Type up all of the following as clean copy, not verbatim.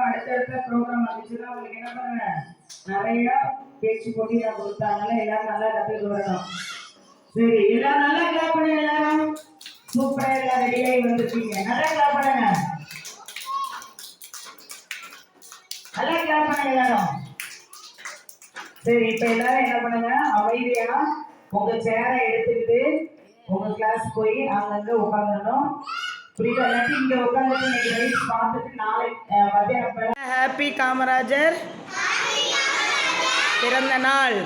அடுத்தடுத்த ப்ரோக்ராம் வந்துச்சுன்னா உங்களுக்கு என்ன பண்ணுங்க, நிறைய பேச்சு போட்டி நான் கொடுத்தாங்கல்ல, எல்லாரும் நல்லா கத்துட்டு வரணும். சரி, எல்லாரும் நல்லா கிளாப் பண்ணுங்க. எல்லாரும் சூப்பரா எல்லாம் ரெடியாகி வந்துருக்கீங்க. நல்லா கிளாப் பண்ணுங்க, நல்லா கிளாப் பண்ணுங்க எல்லாரும். சரி, இப்ப எல்லாரும் என்ன பண்ணுங்க, அமைதியா உங்க சேரை எடுத்துக்கிட்டு உங்க கிளாஸ் போய் அங்கங்க உட்காந்துடணும். ஹாப்பி காமராஜர் பிறந்த நாள்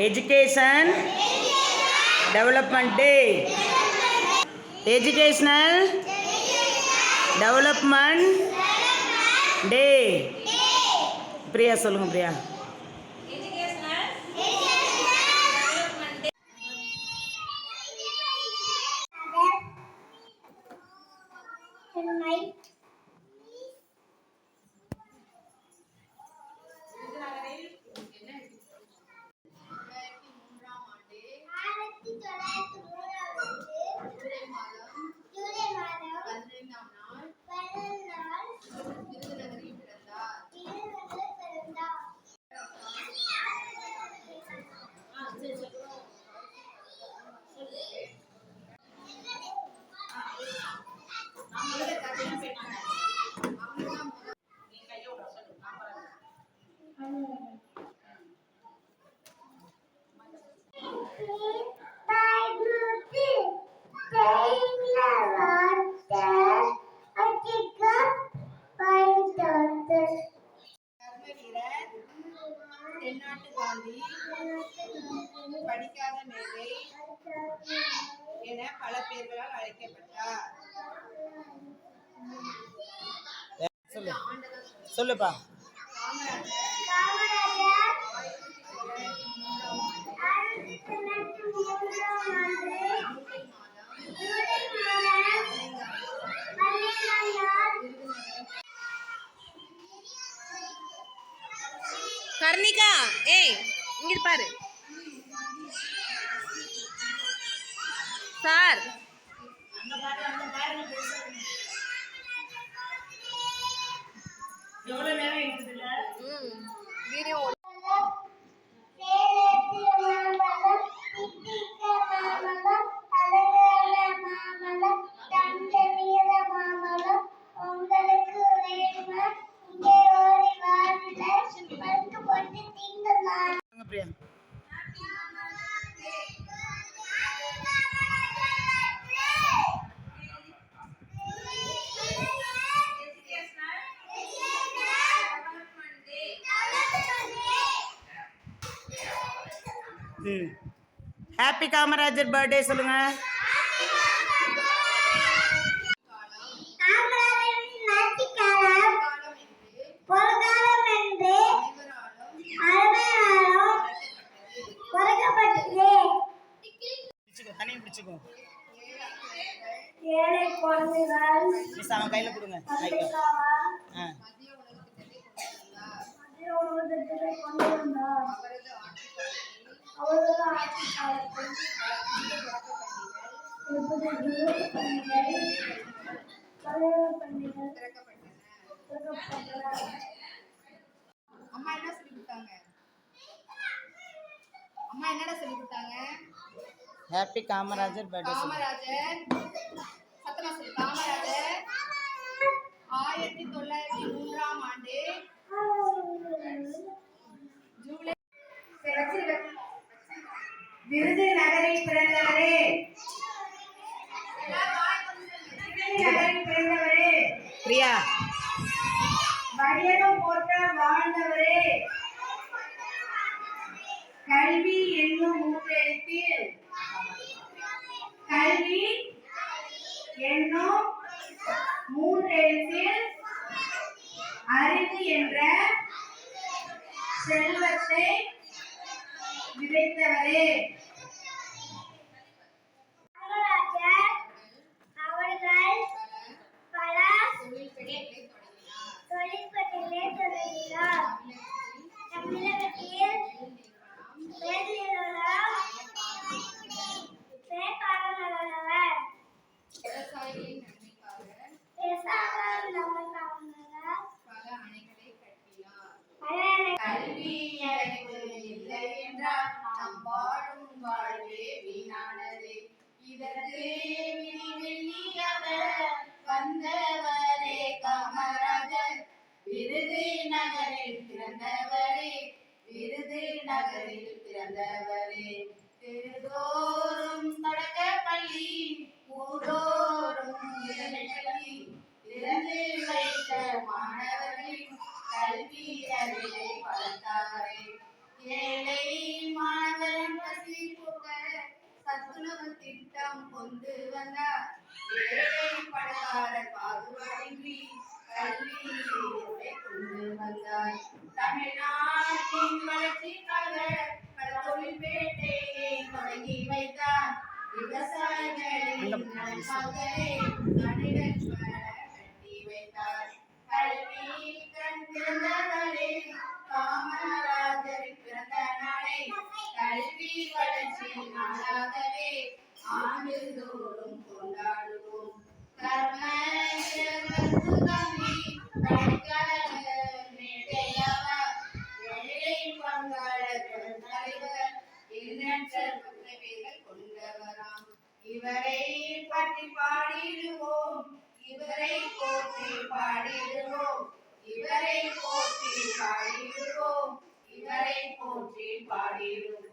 எஜுகேஷன் டெவலப்மெண்ட் டே. எஜுகேஷனல் டெவலப்மெண்ட் டே. பிரியா சொல்லுங்க. பிரியா தென்னாட்டு காந்தி, படிக்காத மேதை என பல பெயர்களால் அழைக்கப்பட்டார். சொல்லுப்பா. கர்ணிகா, ஏய் இங்க பாரு சார். எவ்வளவு நேரம் இருக்குதுல்ல வீடியோ ஹாப்பி காமராஜர் பர்த்டே சொல்லுங்க. தனியும் பிடிச்சுக்கோ. அவன் கையில கொடுங்க. அம்மா என்ன சொல்லி கொடுத்தாங்க? அம்மா என்னடா சொல்லி கொடுத்தாங்க? Happy Kamarajar birthday. காமராஜர் சத்தமா சொல்லு. காமராஜர் 1903ஆம் ஆண்டு ஜூலை விருதுநகரில் பிறந்தவரே. விருதுநகரில் பிறந்தவரே. பிரியா வையகம் போற்ற வாழ்ந்தவரே. கல்வி என்னும் மூன்றெழுத்தில் கல்வி என்னும் மூன்றெழுத்தில் அறிவு என்ற செல்வத்தை விதைத்தவரே. அவர்கள் பல தொழிற்பட்டிகளை தொடங்கினார். தமிழகத்தில் விவசாயிகளின் நன்மைக்காக பல அணைகளை கட்டினார். கல்வி அறிவு இல்லை என்றால் நம் வாழும் வாழ்வே வீணானது. இதற்கு விதிவெள்ளியாக வந்தவரே காமராஜர். விருதுநகரில் பிறந்தவரே. விருதுநகரில் பிறந்தவரே. தெருதோறும் தொடக்கப்பள்ளி, ஊரோறும் உயர்நிலைப்பள்ளி, திறந்து வைத்த மாணவர்களின் கல்வி அறிவை வளர்த்தாரே. ஏழை மாணவரின் பசி போக்க சத்துணவு திட்டம் கொண்டு வந்தார். ஏழை பணக்காரர் பாகுபாடின்றி கல்வியை கொண்டு வந்தார். தமிழ்நாட்டின் வளர்ச்சிக்காக பல தொழிற்பேட்டையை தொடங்கி வைத்தார். விவசாயிகளின் நலனுக்காகவே அணைகள் பல கட்டி வைத்தார். கல்வி கண் திறந்தவரே காமராஜர் பிறந்த நாளை கல்வி வளர்ச்சி நாளாகவே ஆண்டுதோறும் கொண்டாடுவோம். இவரை பற்றி பாடிடுவோம். இவரை போற்றி பாடிடுவோம். இவரை போற்றி பாடிடுவோம். இவரை போற்றி பாடிடுவோம்.